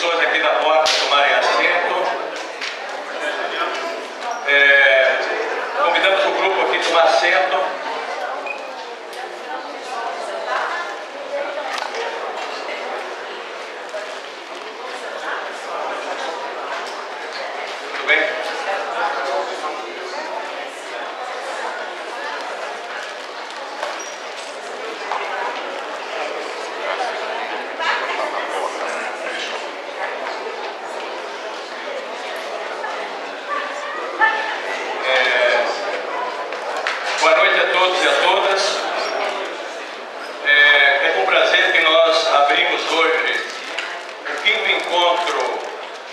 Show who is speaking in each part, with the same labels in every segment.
Speaker 1: pessoas aqui da porta tomarem assento. Convidamos o grupo aqui a tomar assento. Tudo bem? Boa noite a todos e a todas. É com prazer que nós abrimos hoje o 5º encontro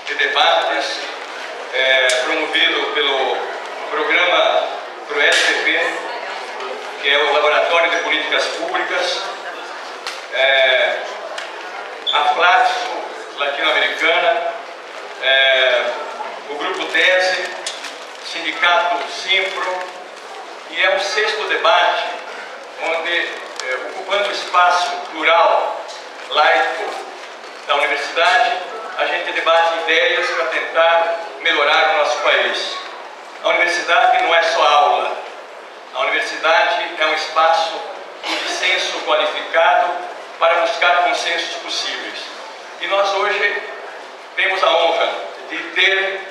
Speaker 1: de debates promovido pelo programa ProSTP, que é o Laboratório de Políticas Públicas, a Flaxo Latino-Americana, o Grupo Tese, Sindicato Simpro. E é um 6º debate, onde, ocupando o espaço plural, laico da universidade, a gente debate ideias para tentar melhorar o nosso país. A universidade não é só aula. A universidade é um espaço de dissenso qualificado para buscar consensos possíveis. E nós hoje temos a honra de ter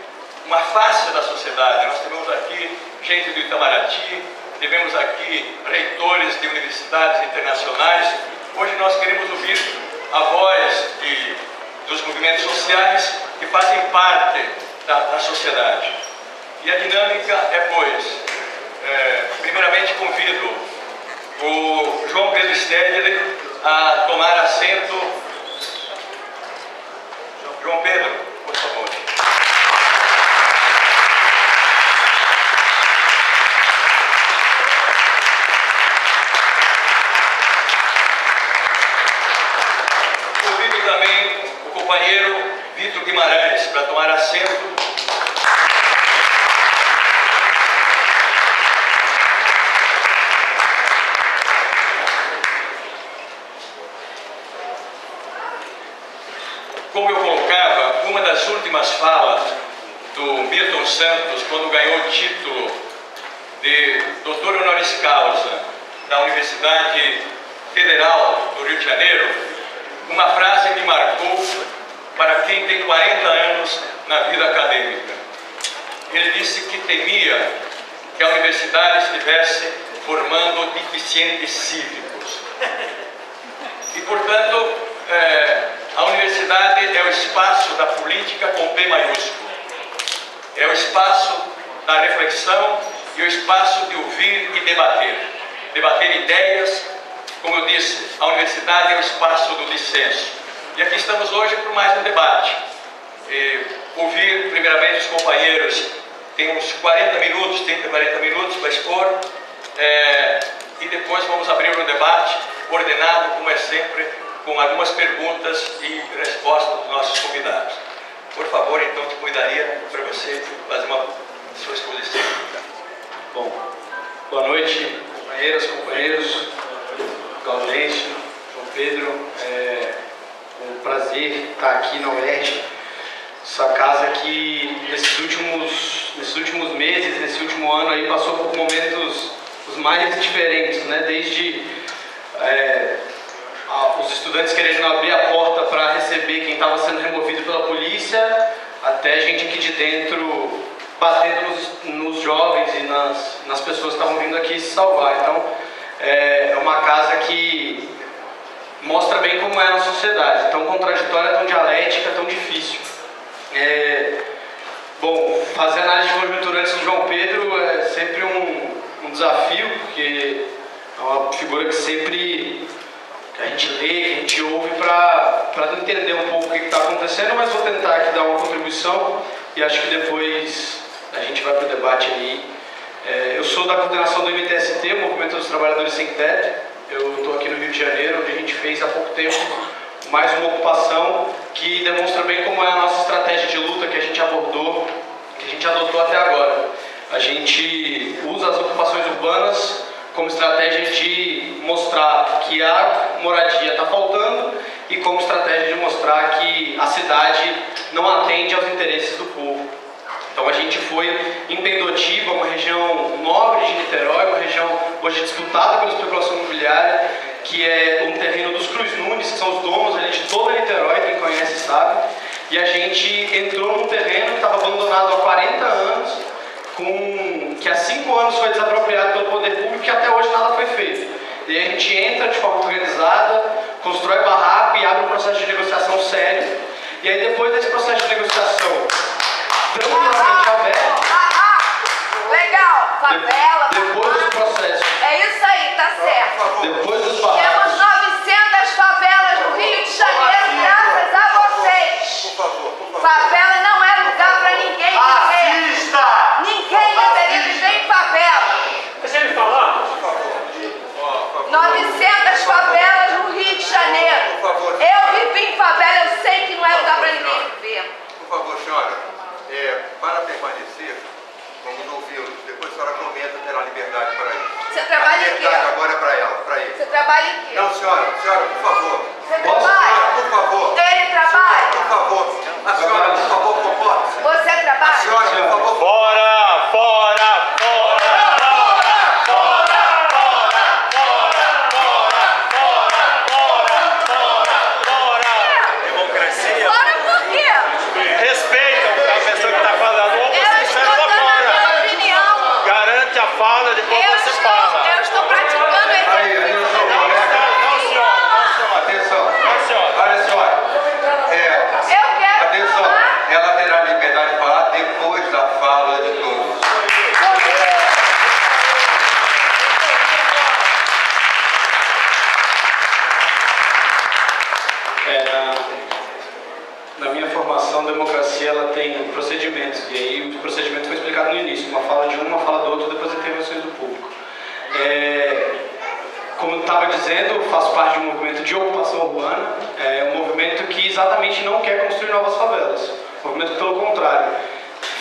Speaker 1: uma face da sociedade. Nós temos aqui gente do Itamaraty, tivemos aqui reitores de universidades internacionais. Hoje nós queremos ouvir a voz dos movimentos sociais que fazem parte da sociedade. E a dinâmica é, pois, primeiramente convido o João Pedro Stedley a tomar assento. João Pedro, por favor. Também o companheiro Vitor Guimarães para tomar assento. Como eu colocava, uma das últimas falas do Milton Santos, quando ganhou o título de doutor honoris causa da Universidade Federal do Rio de Janeiro, uma frase que marcou para quem tem 40 anos na vida acadêmica. Ele disse que temia que a universidade estivesse formando deficientes cívicos. E, portanto, a universidade é o espaço da política com P maiúsculo. É o espaço da reflexão e o espaço de ouvir e debater. Debater ideias. Como eu disse, a universidade é o espaço do dissenso. E aqui estamos hoje por mais um debate. Ouvir, primeiramente, os companheiros, tem uns 40 minutos para expor, e depois vamos abrir um debate ordenado, como é sempre, com algumas perguntas e respostas dos nossos convidados. Por favor, então, te convidaria para você fazer uma sua exposição.
Speaker 2: Bom, boa noite, companheiras, companheiros. Gaudêncio, João Pedro, é um prazer estar aqui na UERJ, essa casa que nesses últimos meses, nesse último ano aí passou por momentos os mais diferentes, né? Desde os estudantes querendo abrir a porta para receber quem estava sendo removido pela polícia, até gente aqui de dentro batendo nos jovens e nas pessoas que estavam vindo aqui se salvar. Então, é uma casa que mostra bem como é a nossa sociedade, tão contraditória, tão dialética, tão difícil. Bom, fazer análise de conjuntura antes do João Pedro é sempre um desafio, porque é uma figura que sempre a gente lê, que a gente ouve para entender um pouco o que está acontecendo, mas vou tentar aqui dar uma contribuição e acho que depois a gente vai para o debate aí. Eu sou da coordenação do MTST, o Movimento dos Trabalhadores Sem Teto. Eu estou aqui no Rio de Janeiro, onde a gente fez há pouco tempo mais uma ocupação que demonstra bem como é a nossa estratégia de luta que a gente abordou, que a gente adotou até agora. A gente usa as ocupações urbanas como estratégia de mostrar que a moradia está faltando e como estratégia de mostrar que a cidade não atende aos interesses do povo. Então a gente foi em Pendotiba, uma região nobre de Niterói, uma região hoje disputada pela especulação imobiliária, que é um terreno dos Cruz Nunes, que são os donos ali de toda Niterói, quem conhece sabe. E a gente entrou num terreno que estava abandonado há 40 anos, que há 5 anos foi desapropriado pelo poder público e até hoje nada foi feito. E aí a gente entra de forma organizada, constrói barraco e abre um processo de negociação sério. E aí depois desse processo de negociação tranquilamente aberto...
Speaker 3: Legal, favela...
Speaker 2: Depois dos processos...
Speaker 3: É isso aí, tá certo.
Speaker 2: Depois dos barracos...
Speaker 3: Temos 900 favelas no Rio de Janeiro, graças a vocês.
Speaker 4: Por favor.
Speaker 3: Favela não é lugar pra ninguém viver.
Speaker 4: Assista!
Speaker 3: Ninguém deveria viver em favela.
Speaker 5: Deixa ele falar.
Speaker 3: 900 favelas no Rio de Janeiro.
Speaker 4: Por favor.
Speaker 3: Eu vivi em favela, eu sei que não é lugar pra ninguém viver.
Speaker 4: Por favor, senhora, para permanecer, vamos ouvi-lo. Depois a senhora comenta, terá liberdade para isso.
Speaker 3: Você trabalha em quê?
Speaker 4: Liberdade agora é para ela, para ele.
Speaker 3: Você trabalha em quê?
Speaker 4: Não, senhora, por favor.
Speaker 3: Você
Speaker 4: Senhora,
Speaker 3: trabalha?
Speaker 4: por favor.
Speaker 3: Ele trabalha?
Speaker 4: Por favor. A senhora, por favor, comporte-se.
Speaker 3: Você
Speaker 4: A
Speaker 3: trabalha?
Speaker 4: senhora, por favor.
Speaker 5: Fora, fora, fora. Democracia.
Speaker 3: Fora por quê?
Speaker 5: Respeita a pessoa que está falando. Ou
Speaker 3: Eu
Speaker 5: você
Speaker 3: estou
Speaker 5: sai da
Speaker 3: dando a minha
Speaker 5: fora.
Speaker 3: opinião.
Speaker 5: Garante a fala, depois você fala.
Speaker 3: Eu estou praticando
Speaker 4: Aí,
Speaker 3: exercício.
Speaker 5: Não, senhora. Não, senhora.
Speaker 4: Atenção.
Speaker 5: Não, senhora.
Speaker 4: Olha, senhora.
Speaker 3: Eu quero
Speaker 4: Atenção.
Speaker 3: falar.
Speaker 4: Ela terá liberdade de falar depois da fala de todos.
Speaker 2: Na minha formação, a democracia ela tem procedimentos, e aí o procedimento foi explicado no início, uma fala de um, uma fala do outro, depois intervenções do público. Como eu estava dizendo, eu faço parte de um movimento de ocupação urbana, um movimento que exatamente não quer construir novas favelas, um movimento que, pelo contrário,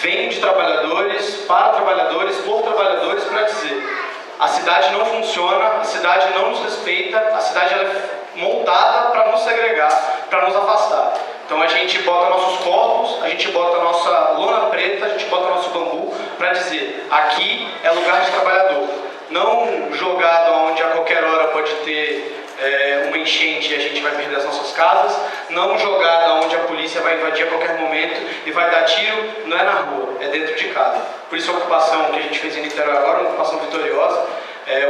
Speaker 2: vem de trabalhadores, para trabalhadores, por trabalhadores, para dizer: a cidade não funciona, a cidade não nos respeita, a cidade ela é montada para nos segregar, para nos afastar. Então a gente bota nossos corpos, a gente bota nossa lona preta, a gente bota nosso bambu para dizer: aqui é lugar de trabalhador. Não jogado onde a qualquer hora pode ter uma enchente e a gente vai perder as nossas casas, não jogada onde a polícia vai invadir a qualquer momento e vai dar tiro, não é na rua, é dentro de casa. Por isso a ocupação que a gente fez em Niterói agora, uma ocupação vitoriosa,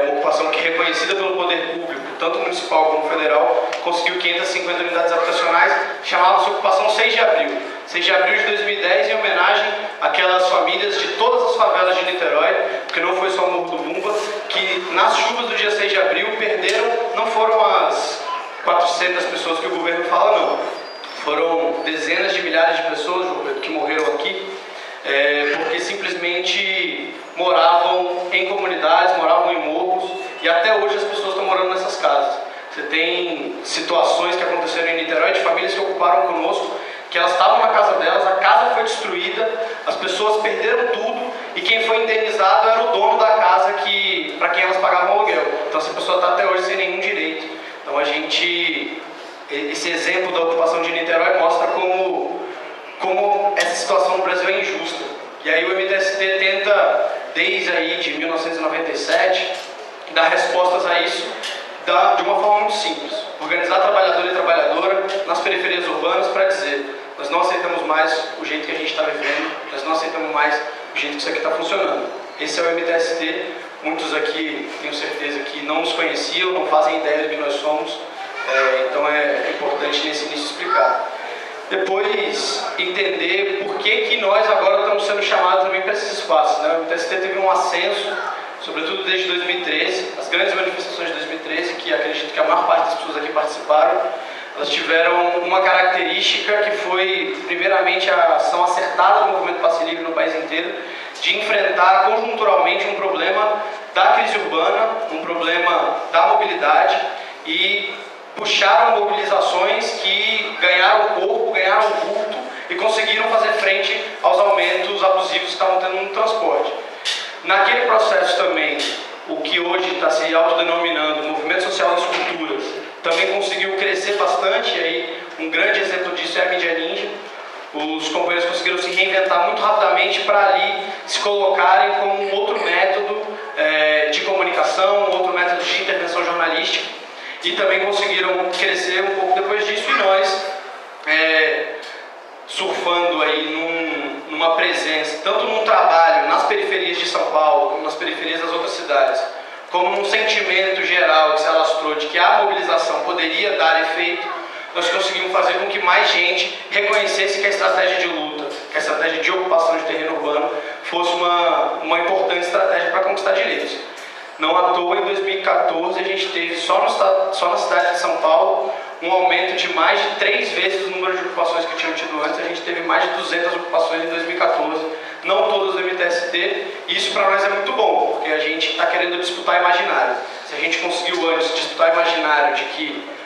Speaker 2: uma ocupação que, reconhecida pelo poder público, tanto municipal como federal, conseguiu 550 unidades habitacionais, chamava-se Ocupação 6 de Abril. 6 de Abril de 2010, em homenagem àquelas famílias de todas as favelas de Niterói, porque não foi só o Morro do Bumba, que nas chuvas do dia 6 de Abril perderam, não foram as 400 pessoas que o governo fala, não. Foram dezenas de milhares de pessoas que morreram aqui, porque simplesmente moravam em comunidades, moravam em morros, e até hoje as pessoas estão morando nessas casas. Você tem situações que aconteceram em Niterói de famílias que ocuparam conosco, que elas estavam na casa delas, a casa foi destruída, as pessoas perderam tudo, e quem foi indenizado era o dono da casa para quem elas pagavam aluguel. Então essa pessoa está até hoje sem nenhum direito. Então esse exemplo da ocupação de Niterói mostra como essa situação no Brasil é injusta. E aí o MTST tenta, desde aí de 1997, dar respostas a isso de uma forma muito simples. Organizar trabalhador e trabalhadora nas periferias urbanas para dizer: nós não aceitamos mais o jeito que a gente está vivendo, nós não aceitamos mais o jeito que isso aqui está funcionando. Esse é o MTST. Muitos aqui, tenho certeza, que não nos conheciam, não fazem ideia do que nós somos, então é importante nesse início explicar. Depois, entender por que nós agora estamos sendo chamados também para esses espaços, né? O MTST teve um ascenso, sobretudo desde 2013, as grandes manifestações de 2013, que acredito que a maior parte das pessoas aqui participaram, elas tiveram uma característica que foi, primeiramente, a ação acertada do movimento Passe Livre no país inteiro, de enfrentar conjunturalmente um problema da crise urbana, um problema da mobilidade, e puxaram mobilizações que ganharam corpo, ganharam vulto e conseguiram fazer frente aos aumentos abusivos que estavam tendo no transporte. Naquele processo também, o que hoje está se autodenominando Movimento Social das Culturas, também conseguiu crescer bastante, e aí um grande exemplo disso é a mídia ninja. Os companheiros conseguiram se reinventar muito rapidamente para ali se colocarem como um outro método de comunicação, um outro método de intervenção jornalística, e também conseguiram crescer um pouco depois disso, e nós, surfando aí numa presença, tanto num trabalho nas periferias de São Paulo, como nas periferias das outras cidades, como num sentimento geral que se alastrou de que a mobilização poderia dar efeito, nós conseguimos fazer com que mais gente reconhecesse que a estratégia de luta, que a estratégia de ocupação de terreno urbano fosse uma importante estratégia para conquistar direitos. Não à toa, em 2014, a gente teve só na cidade de São Paulo um aumento de mais de 3 vezes o número de ocupações que tinham tido antes. A gente teve mais de 200 ocupações em 2014, não todas do MTST, e isso para nós é muito bom, porque a gente está querendo disputar imaginário. Se a gente conseguiu antes disputar imaginário de que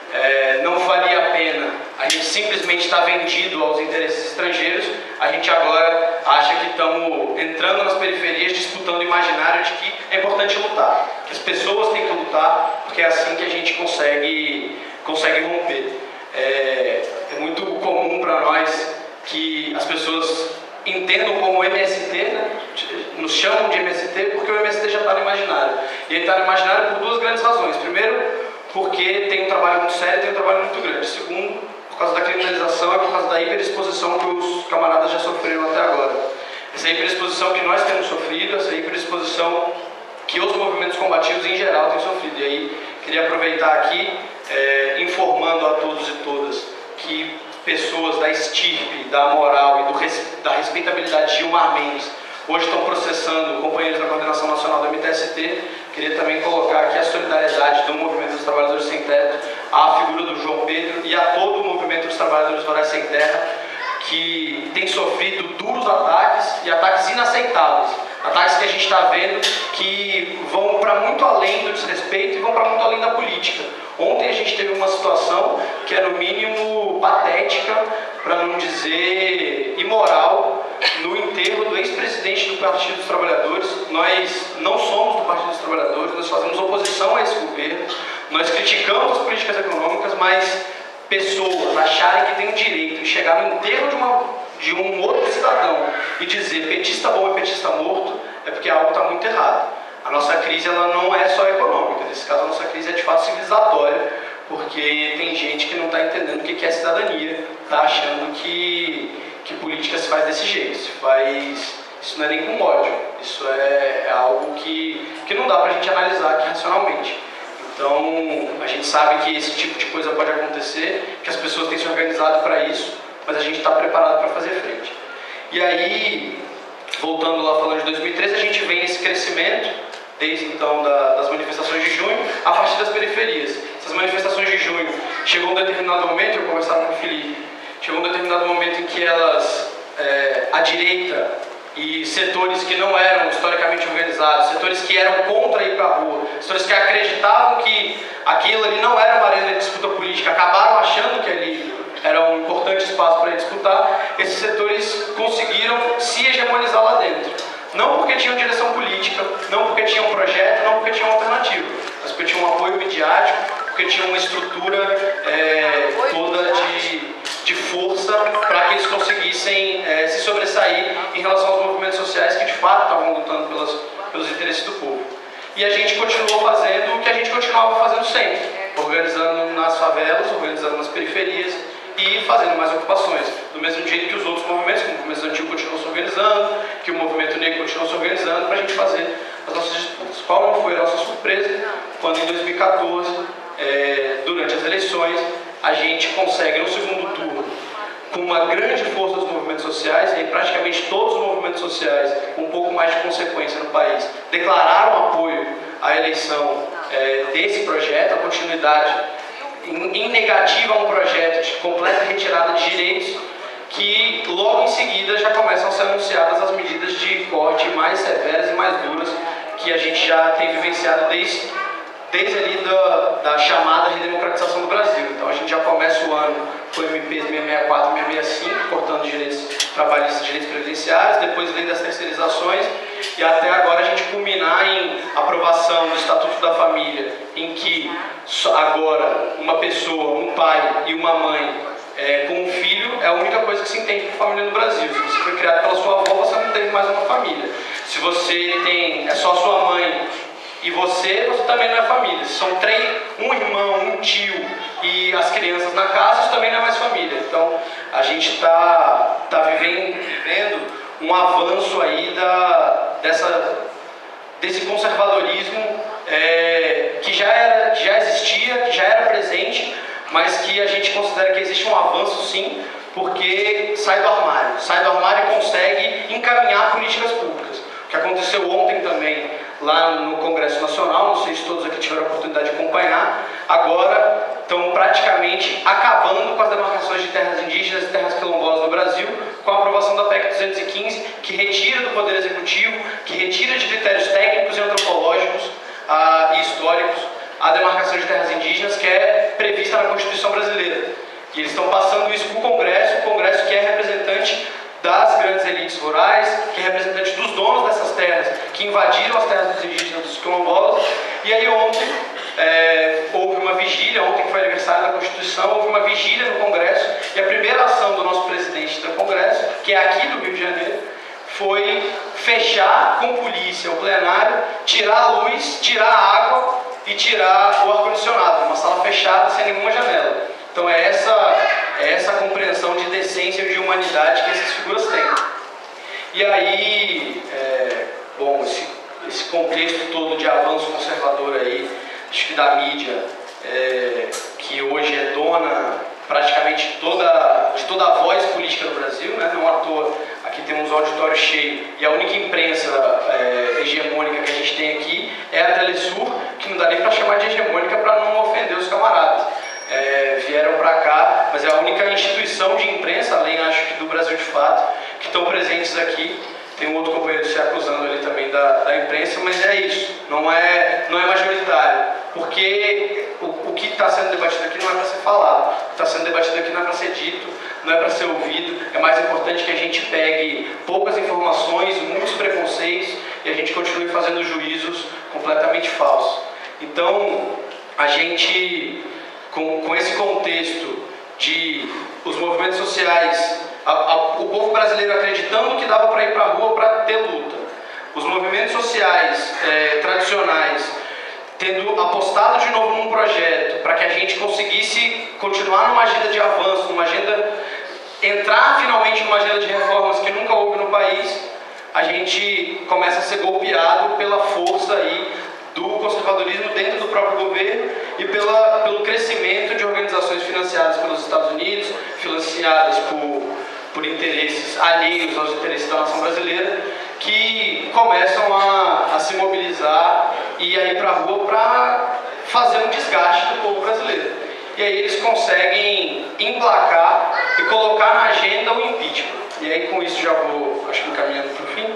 Speaker 2: não valia a pena a gente simplesmente estar vendido aos interesses estrangeiros, a gente agora acha que estamos entrando nas periferias disputando o imaginário de que é importante lutar, que as pessoas têm que lutar, porque é assim que a gente consegue romper. É muito comum para nós que as pessoas entendam como MST, né? Nos chamam de MST porque o MST já está no imaginário. E ele está no imaginário por 2 grandes razões. Primeiro, porque tem um trabalho muito sério e tem um trabalho muito grande. Segundo, por causa da criminalização e por causa da hiperexposição que os camaradas já sofreram até agora. Essa hiperexposição que nós temos sofrido, essa hiperexposição que os movimentos combativos em geral têm sofrido. E aí, queria aproveitar aqui, informando a todos e todas que pessoas da estirpe, da moral e da respeitabilidade de Gilmar Mendes hoje estão processando companheiros da Coordenação Nacional do MTST. Queria também colocar aqui a solidariedade do Movimento dos Trabalhadores Sem Teto, à figura do João Pedro e a todo o Movimento dos Trabalhadores Rurais Sem Terra, que tem sofrido duros ataques e ataques inaceitáveis. Ataques que a gente está vendo que vão para muito além do desrespeito e vão para muito além da política. Ontem a gente teve uma situação que é no mínimo patética, para não dizer imoral, no enterro do ex-presidente do Partido dos Trabalhadores. Nós não somos do Partido dos Trabalhadores, nós fazemos oposição a esse governo, nós criticamos as políticas econômicas, mas pessoas acharem que tem o direito de chegar no enterro de um outro cidadão e dizer petista bom e petista morto, é porque algo está muito errado. A nossa crise ela não é só econômica, nesse caso a nossa crise é de fato civilizatória, porque tem gente que não está entendendo o que é cidadania, está achando que política se faz desse jeito, isso não é nem com ódio, isso é algo que não dá para a gente analisar aqui racionalmente. Então, a gente sabe que esse tipo de coisa pode acontecer, que as pessoas têm se organizado para isso, mas a gente está preparado para fazer frente. E aí, voltando lá falando de 2013, a gente vem nesse crescimento, desde então das manifestações de junho, a partir das periferias. Essas manifestações de junho, chegou um determinado momento, eu conversava com o Felipe, chegou um determinado momento em que elas, a direita e setores que não eram historicamente organizados, setores que eram contra ir para a rua, setores que acreditavam que aquilo ali não era uma arena de disputa política, acabaram achando que ali era um importante espaço para disputar, esses setores conseguiram se hegemonizar lá dentro. Não porque tinham direção política, não porque tinham um projeto, não porque tinham uma alternativa, mas porque tinham um apoio midiático, porque tinham uma estrutura toda de força para que eles conseguissem se sobressair em relação aos movimentos sociais que de fato estavam lutando pelos interesses do povo. E a gente continuou fazendo o que a gente continuava fazendo sempre, organizando nas favelas, organizando nas periferias e fazendo mais ocupações, do mesmo jeito que os outros movimentos, como o movimento estudantil continuou se organizando, que o movimento negro continuou se organizando para a gente fazer as nossas disputas. Qual não foi a nossa surpresa quando em 2014, durante as eleições, a gente consegue no segundo turno, com uma grande força dos movimentos sociais, e praticamente todos os movimentos sociais, com um pouco mais de consequência no país, declararam apoio à eleição desse projeto, a continuidade em negativa a um projeto de completa retirada de direitos, que logo em seguida já começam a ser anunciadas as medidas de corte mais severas e mais duras que a gente já tem vivenciado desde ali da chamada redemocratização do Brasil. Então a gente já começa o ano com MPs 664 e 665, cortando direitos trabalhistas e direitos previdenciários, depois vem das terceirizações, e até agora a gente culminar em aprovação do Estatuto da Família, em que agora uma pessoa, um pai e uma mãe com um filho é a única coisa que se entende por família no Brasil. Se você foi criado pela sua avó, você não tem mais uma família. Se você é só sua mãe e você também não é família. Se são um irmão, um tio e as crianças na casa, isso também não é mais família. Então a gente está vivendo um avanço aí desse conservadorismo que já existia, que já era presente, mas que a gente considera que existe um avanço sim, porque sai do armário e consegue encaminhar políticas públicas. O que aconteceu ontem também lá no Congresso Nacional, não sei se todos aqui tiveram a oportunidade de acompanhar, agora estão praticamente acabando com as demarcações de terras indígenas e terras quilombolas no Brasil, com a aprovação da PEC 215, que retira do Poder Executivo, que retira de critérios técnicos e antropológicos e históricos a demarcação de terras indígenas que é prevista na Constituição brasileira. E eles estão passando isso para o Congresso que é representante das grandes elites rurais, que é representante dos donos dessas terras, que invadiram as terras dos indígenas, dos quilombolas. E aí ontem houve uma vigília, ontem que foi aniversário da Constituição, houve uma vigília no Congresso, e a primeira ação do nosso presidente do Congresso, que é aqui do Rio de Janeiro, foi fechar com polícia o plenário, tirar a luz, tirar a água e tirar o ar-condicionado, uma sala fechada sem nenhuma janela. Então é essa compreensão de decência e de humanidade que essas figuras têm. E aí, esse contexto todo de avanço conservador aí, acho que da mídia, que hoje é dona praticamente de toda a voz política do Brasil, né? Não à toa, aqui temos um auditório cheio, e a única imprensa hegemônica que a gente tem aqui é a Telesur, que não dá nem para chamar de hegemônica para não ofender os camaradas. Vieram para cá, mas é a única instituição de imprensa, além, acho que do Brasil de fato, que estão presentes aqui. Tem um outro companheiro se acusando ali também da imprensa, mas é isso, não é majoritário, porque o que está sendo debatido aqui não é para ser falado, o que está sendo debatido aqui não é para ser dito, não é para ser ouvido. É mais importante que a gente pegue poucas informações, muitos preconceitos, e a gente continue fazendo juízos completamente falsos. Então, a gente, com esse contexto de os movimentos sociais, o povo brasileiro acreditando que dava para ir para a rua para ter luta, os movimentos sociais tradicionais tendo apostado de novo num projeto para que a gente conseguisse continuar numa agenda de avanço, entrar finalmente numa agenda de reformas que nunca houve no país, a gente começa a ser golpeado pela força aí do conservadorismo dentro do próprio governo e pelo crescimento de organizações financiadas pelos Estados Unidos, financiadas por interesses alheios aos interesses da nação brasileira, que começam a se mobilizar e a ir para a rua para fazer um desgaste do povo brasileiro. E aí eles conseguem emplacar e colocar na agenda o impeachment. E aí com isso já vou, acho que caminhando para o fim.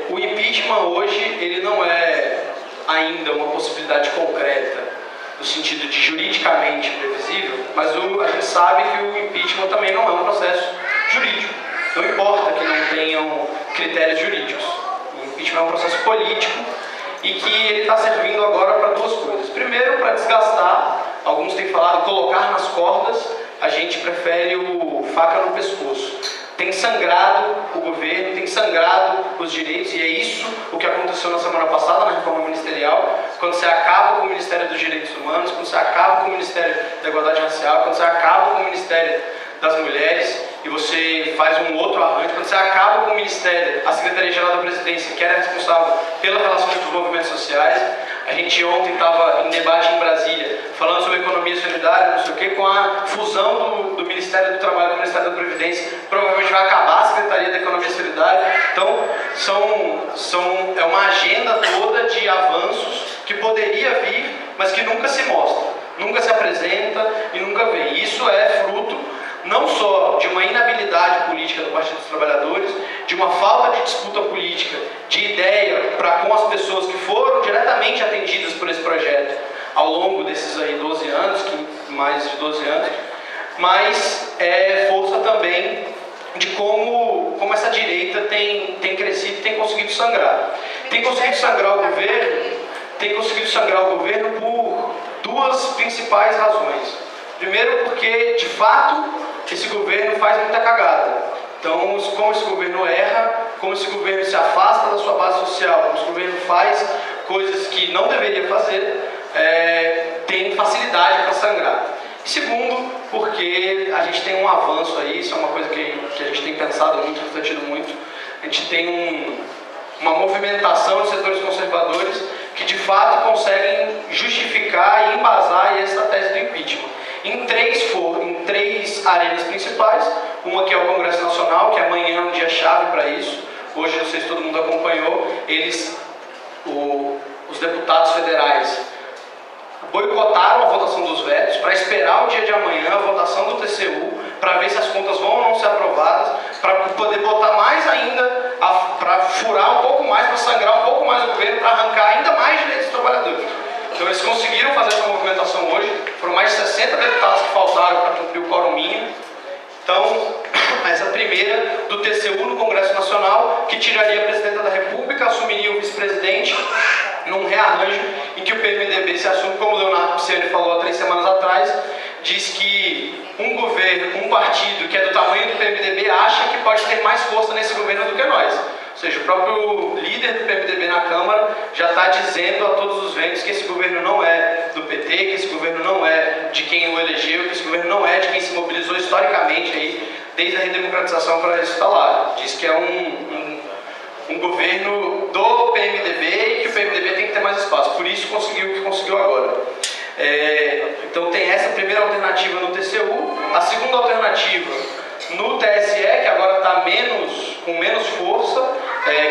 Speaker 2: O impeachment hoje, ele não é ainda uma possibilidade concreta, no sentido de juridicamente previsível, mas a gente sabe que o impeachment também não é um processo jurídico. Não importa que não tenham critérios jurídicos. O impeachment é um processo político e que ele está servindo agora para duas coisas. Primeiro, para desgastar, alguns têm falado colocar nas cordas, a gente prefere o faca no pescoço. Tem sangrado o governo, tem sangrado os direitos, e é isso o que aconteceu na semana passada na reforma ministerial, quando você acaba com o Ministério dos Direitos Humanos, quando você acaba com o Ministério da Igualdade Racial, quando você acaba com o Ministério das Mulheres, e você faz um outro arranjo, quando você acaba com o Ministério, a Secretaria-Geral da Presidência, que era responsável pelas relações dos movimentos sociais. A gente ontem estava em debate em Brasília, falando sobre economia solidária, não sei o quê, com a fusão do Ministério do Trabalho com o Ministério da Previdência, provavelmente vai acabar a Secretaria da Economia Solidária. Então, é uma agenda toda de avanços que poderia vir, mas que nunca se mostra, nunca se apresenta e nunca vem. Isso é fruto não só de uma inabilidade política do Partido dos Trabalhadores, de uma falta de disputa política, de ideia com as pessoas que foram diretamente atendidas por esse projeto ao longo desses aí 12 anos, mais de 12 anos, mas é força também de como essa direita tem crescido e tem conseguido sangrar. Tem conseguido sangrar o governo por duas principais razões. Primeiro, porque, de fato, esse governo faz muita cagada. Então, como esse governo erra, como esse governo se afasta da sua base social, como esse governo faz coisas que não deveria fazer, tem facilidade para sangrar. E segundo, porque a gente tem um avanço aí, isso é uma coisa que a gente tem pensado muito, refletido muito. A gente tem uma movimentação de setores conservadores que de fato conseguem justificar e embasar essa tese do impeachment. Em três arenas principais, uma que é o Congresso Nacional, que amanhã é um dia chave para isso. Hoje, não sei se todo mundo acompanhou, os deputados federais boicotaram a votação dos vetos para esperar o dia de amanhã, a votação do TCU, para ver se as contas vão ou não ser aprovadas, para poder botar mais ainda, para furar um pouco mais, para sangrar um pouco mais o governo, para arrancar ainda mais direitos dos trabalhadores. Então eles conseguiram fazer essa movimentação hoje, foram mais de 60 deputados que faltaram para cumprir o quórum mínimo. Então, essa primeira do TCU no Congresso Nacional, que tiraria a presidenta da República, assumiria o vice-presidente, num rearranjo em que o PMDB se assume, como o Leonardo Pisciani falou há 3 semanas atrás, diz que um partido que é do tamanho do PMDB acha que pode ter mais força nesse governo do que nós. Ou seja, o próprio líder do PMDB na Câmara já está dizendo a todos os ventos que esse governo não é do PT, que esse governo não é de quem o elegeu, que esse governo não é de quem se mobilizou historicamente aí, desde a redemocratização para isso está lá. Diz que é um governo do PMDB e que o PMDB tem que ter mais espaço. Por isso conseguiu o que conseguiu agora. Então tem essa primeira alternativa no TCU. A segunda alternativa no TSE, que agora está com menos força,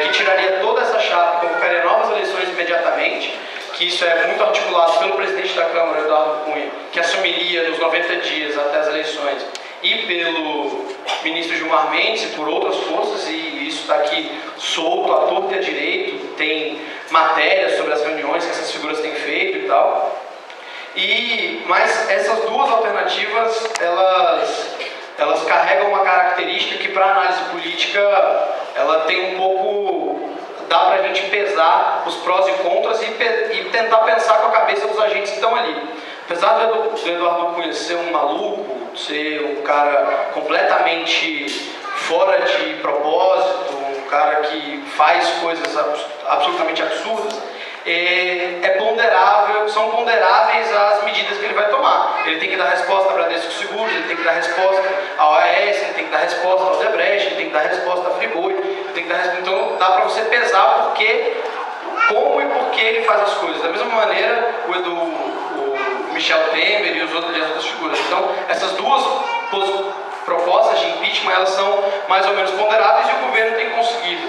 Speaker 2: que tiraria toda essa chapa e convocaria novas eleições imediatamente, que isso é muito articulado pelo presidente da Câmara, Eduardo Cunha, que assumiria nos 90 dias até as eleições, e pelo ministro Gilmar Mendes e por outras forças, e isso está aqui solto, à torta e à direito, tem matérias sobre as reuniões que essas figuras têm feito e tal. Mas essas duas alternativas, elas carregam uma característica que, para a análise política, ela tem um pouco... dá para a gente pesar os prós e contras e tentar pensar com a cabeça dos agentes que estão ali. Apesar do Eduardo Cunha ser um maluco, ser um cara completamente fora de propósito, um cara que faz coisas absolutamente absurdas, são ponderáveis as medidas que ele vai tomar. Ele tem que dar resposta a Bradesco Seguros, ele tem que dar resposta à OAS, ele tem que dar resposta ao Odebrecht, ele tem que dar resposta à Friboi, então dá para você pesar como e por que ele faz as coisas. Da mesma maneira, o Michel Temer e as outras figuras. Então, essas duas propostas de impeachment, elas são mais ou menos ponderáveis e o governo tem conseguido,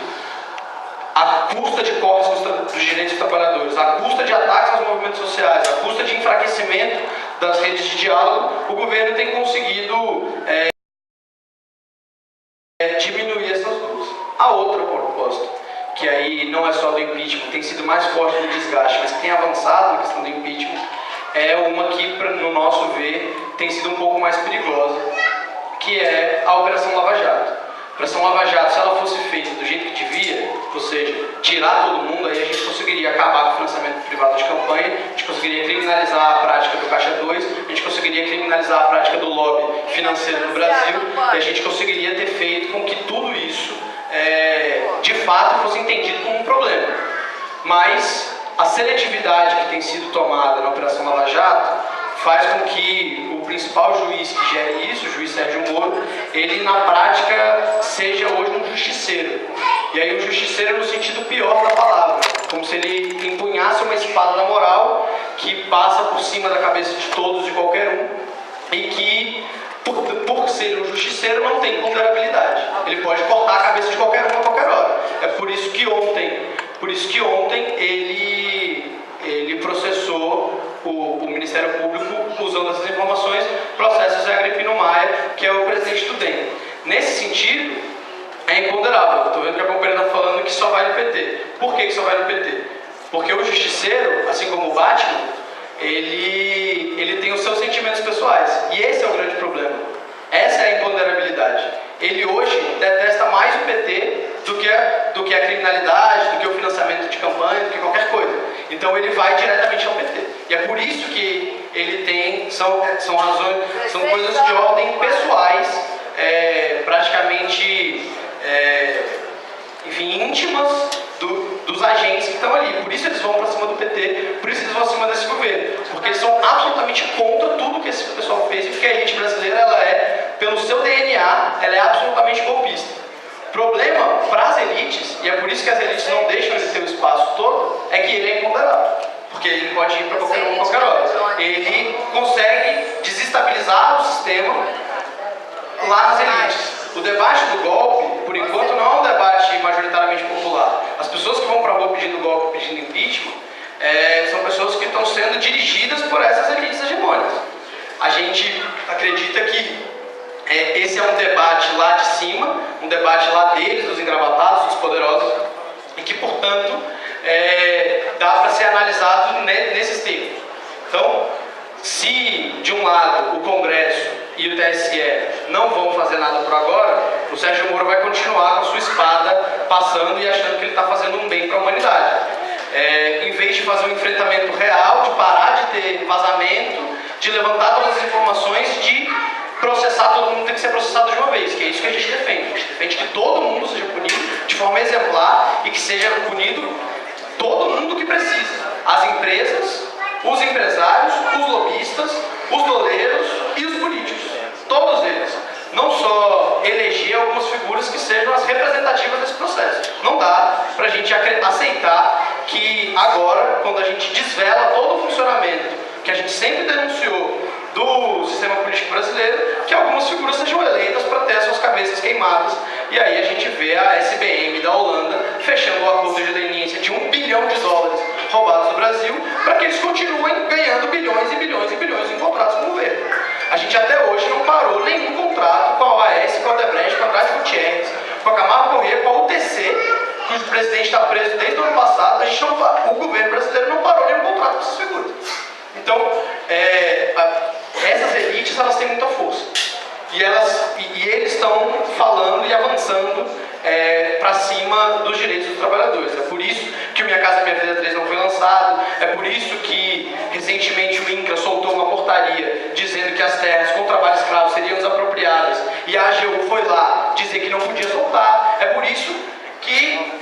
Speaker 2: à custa de cortes dos direitos dos trabalhadores, à custa de ataques aos movimentos sociais, à custa de enfraquecimento das redes de diálogo, o governo tem conseguido diminuir essas duas. A outra proposta, que aí não é só do impeachment, tem sido mais forte no desgaste, mas que tem avançado na questão do impeachment, é uma que, no nosso ver, tem sido um pouco mais perigosa, que é a Operação Lava Jato. A Operação Lava Jato, se ela fosse feita do jeito que devia, ou seja, tirar todo mundo, aí a gente conseguiria acabar com o financiamento privado de campanha, a gente conseguiria criminalizar a prática do Caixa 2, a gente conseguiria criminalizar a prática do lobby financeiro no Brasil, e a gente conseguiria ter feito com que tudo isso, de fato, fosse entendido como um problema. Mas a seletividade que tem sido tomada na Operação Lava Jato faz com que o principal juiz que gere isso, o juiz Sérgio Moro, ele na prática seja hoje um justiceiro. E aí um justiceiro no sentido pior da palavra, como se ele empunhasse uma espada da moral que passa por cima da cabeça de todos, de qualquer um, e que, por ser um justiceiro, não tem ponderabilidade. Ele pode cortar a cabeça de qualquer um a qualquer hora. É por isso que ontem ele processou o Ministério Público, usando essas informações, processos de Agripino Maia, que é o presidente do DEM. Nesse sentido, é imponderável. Estou vendo que a companheira está falando que só vai no PT. Por que só vai no PT? Porque o justiceiro, assim como o Batman, ele tem os seus sentimentos pessoais. E esse é o grande problema. Essa é a imponderabilidade. ele hoje detesta mais o PT do que a criminalidade, do que o financiamento de campanha, do que qualquer coisa. Então ele vai diretamente ao PT. E é por isso que ele tem, são coisas de ordem pessoais, praticamente, enfim, íntimas dos agentes que estão ali. Por isso eles vão para cima do PT, por isso eles vão acima desse governo. Porque eles são absolutamente contra tudo que esse pessoal fez, e porque a elite brasileira, ela é, pelo seu DNA, ela é absolutamente golpista. O problema para as elites, e é por isso que as elites não deixam ele ter o espaço todo, é que ele é imponderável. Porque ele pode ir para qualquer hora. Ele consegue desestabilizar o sistema lá nas elites. O debate do golpe, por enquanto, não é um debate majoritariamente popular. As pessoas que vão para a rua pedindo golpe, pedindo impeachment, são pessoas que estão sendo dirigidas por essas elites hegemônicas. A gente acredita que esse é um debate lá de cima, um debate lá deles, dos engravatados, dos poderosos, e que, portanto, dá para ser analisado nesses termos. Então, se de um lado o Congresso e o TSE não vão fazer nada por agora, o Sérgio Moro vai continuar com a sua espada passando e achando que ele está fazendo um bem para a humanidade. Em vez de fazer um enfrentamento real, de parar de ter vazamento, de levantar todas as informações, de processar, todo mundo tem que ser processado de uma vez, que é isso que a gente defende. A gente defende que todo mundo seja punido de forma exemplar e que seja punido todo mundo que precisa. As empresas, os empresários, os lobistas, os doleiros e os políticos. Todos eles. Não só eleger algumas figuras que sejam as representativas desse processo. Não dá pra gente aceitar que agora, quando a gente desvela todo o funcionamento que a gente sempre denunciou do sistema político brasileiro, que algumas figuras sejam eleitas para ter as suas cabeças queimadas. E aí a gente vê a SBM da Holanda fechando o acordo de leniência de $1 bilhão roubados do Brasil, para que eles continuem ganhando bilhões e bilhões e bilhões em contratos com o governo. A gente até hoje não parou nenhum contrato com a OAS, com a Odebrecht, com a Andrade Gutierrez, com a Camargo Corrêa, com a UTC, cujo presidente está preso desde o ano passado. O governo brasileiro não parou nenhum contrato com essas figuras. Então, essas elites, elas têm muita força. E eles estão falando e avançando para cima dos direitos dos trabalhadores. É por isso que o Minha Casa Minha Vida 3 não foi lançado. É por isso que, recentemente, o INCRA soltou uma portaria dizendo que as terras com trabalho escravo seriam desapropriadas. E a AGU foi lá dizer que não podia soltar. É por isso que,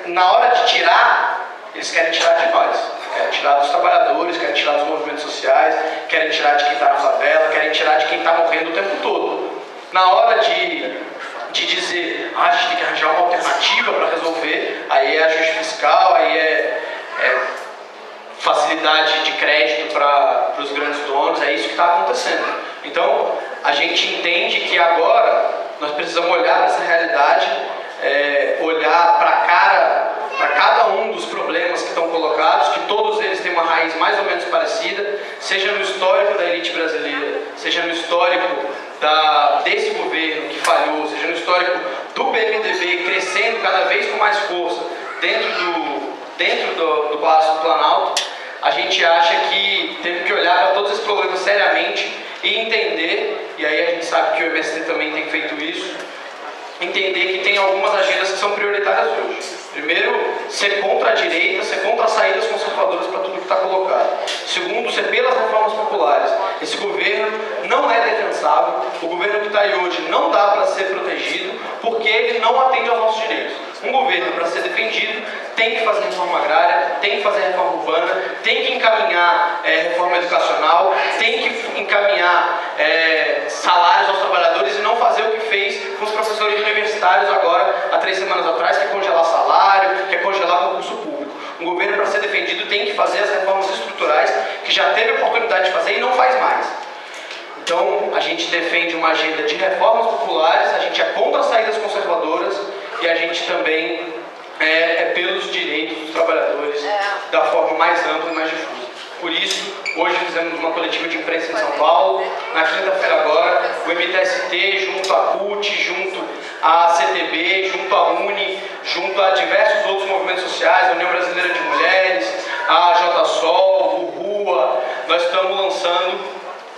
Speaker 2: na hora de tirar, eles querem tirar de nós. Querem tirar dos trabalhadores, querem tirar dos movimentos sociais, querem tirar de quem está na favela, querem tirar de quem está morrendo o tempo todo. Na hora de dizer, a gente tem que arranjar uma alternativa para resolver, aí é ajuste fiscal, aí é facilidade de crédito para os grandes donos, é isso que está acontecendo. Então, a gente entende que agora nós precisamos olhar para essa realidade, olhar para cada um dos problemas que estão colocados, que todos eles têm uma raiz mais ou menos parecida, seja no histórico da elite brasileira, seja no histórico desse governo que falhou, seja no histórico do PMDB crescendo cada vez com mais força dentro do Palácio do Planalto. A gente acha que temos que olhar para todos esses problemas seriamente e entender, e aí a gente sabe que o MST também tem feito isso, entender que tem algumas agendas que são prioritárias hoje. Primeiro, ser contra a direita, ser contra as saídas conservadoras para tudo que está colocado. Segundo, ser pelas reformas populares. Esse governo não é defensável, o governo que está aí hoje não dá para ser protegido, porque ele não atende aos nossos direitos. Um governo, para ser defendido, tem que fazer reforma agrária, tem que fazer reforma urbana, tem que encaminhar reforma educacional, tem que encaminhar salários aos trabalhadores e não fazer o que fez com os professores universitários agora, há 3 semanas atrás, que é congelar salário, que é congelar concurso público. Um governo, para ser defendido, tem que fazer as reformas estruturais que já teve a oportunidade de fazer e não faz mais. Então, a gente defende uma agenda de reformas populares, a gente é contra as saídas conservadoras e a gente também é pelos direitos dos trabalhadores da forma mais ampla e mais difusa. Por isso, hoje fizemos uma coletiva de imprensa em São Paulo. Na quinta-feira agora, o MTST, junto à CUT, junto à CTB, junto à UNE, junto a diversos outros movimentos sociais, a União Brasileira de Mulheres, a JSOL, o RUA, nós estamos lançando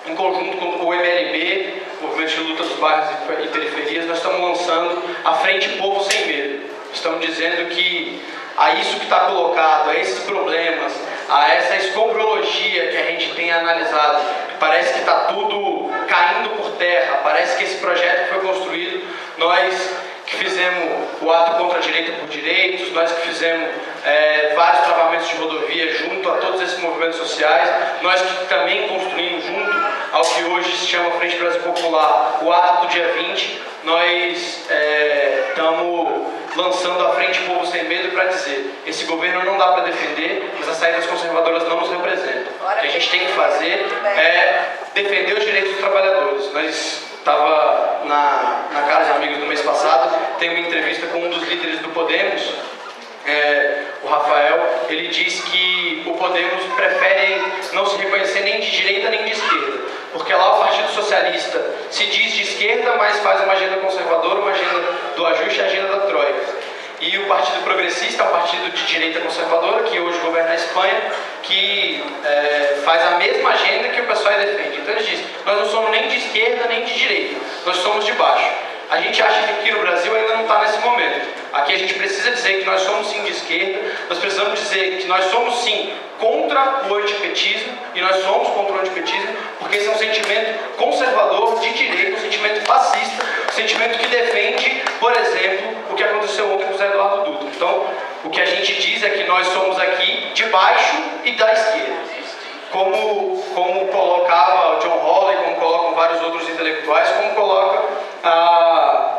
Speaker 2: em conjunto com o MLB, Movimento de Luta dos Bairros e Periferias, nós estamos lançando a Frente Povo Sem Medo. Estamos dizendo que a isso que está colocado, a esses problemas, a essa escombrologia que a gente tem analisado, parece que está tudo caindo por terra, parece que esse projeto que foi construído, nós que fizemos o ato contra a direita por direitos, nós que fizemos vários travamentos de rodovia junto a todos esses movimentos sociais, nós que também construímos junto ao que hoje se chama Frente Brasil Popular, o ato do dia 20, nós estamos lançando a Frente Povo Sem Medo para dizer, esse governo não dá para defender, mas as saídas conservadoras não nos representam. O que a gente tem que fazer é defender os direitos dos trabalhadores. Nós estava na Casa dos Amigos no mês passado, tem uma entrevista com um dos líderes do Podemos, o Rafael. Ele diz que o Podemos prefere não se reconhecer nem de direita nem de esquerda, porque lá o Partido Socialista se diz de esquerda, mas faz uma agenda conservadora, uma agenda do ajuste e agenda da troika. E o Partido Progressista é um partido de direita conservadora, que hoje governa a Espanha, que faz a mesma agenda que o PSOE defende. Então eles dizem, nós não somos nem de esquerda nem de direita, nós somos de baixo. A gente acha que aqui no Brasil ainda não está nesse momento. Aqui a gente precisa dizer que nós somos sim de esquerda, nós precisamos dizer que nós somos sim contra o antipetismo, e nós somos contra o antipetismo, porque esse é um sentimento conservador, de direita, um sentimento fascista, um sentimento que defende, por exemplo, o que aconteceu ontem com o Zé Eduardo Dutra. Então, o que a gente diz é que nós somos aqui de baixo e da esquerda. Como colocava o John Hawley, como colocam vários outros intelectuais, como coloca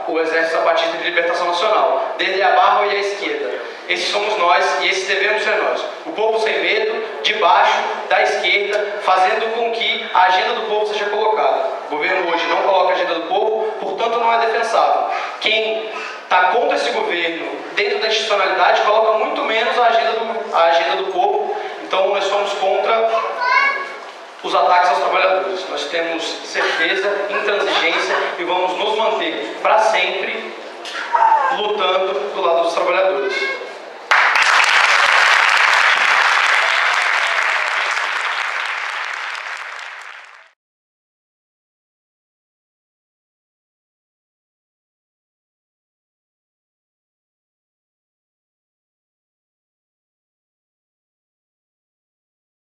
Speaker 2: o Exército Zapatista de Libertação Nacional, desde a barra e a esquerda. Esses somos nós e esses devemos ser nós. O povo sem medo, de baixo, da esquerda, fazendo com que a agenda do povo seja colocada. O governo hoje não coloca a agenda do povo, portanto não é defensável. Quem está contra esse governo, dentro da institucionalidade, coloca muito menos a agenda do povo. Então nós somos contra os ataques aos trabalhadores. Nós temos certeza, intransigência e vamos nos manter para sempre lutando do lado dos trabalhadores.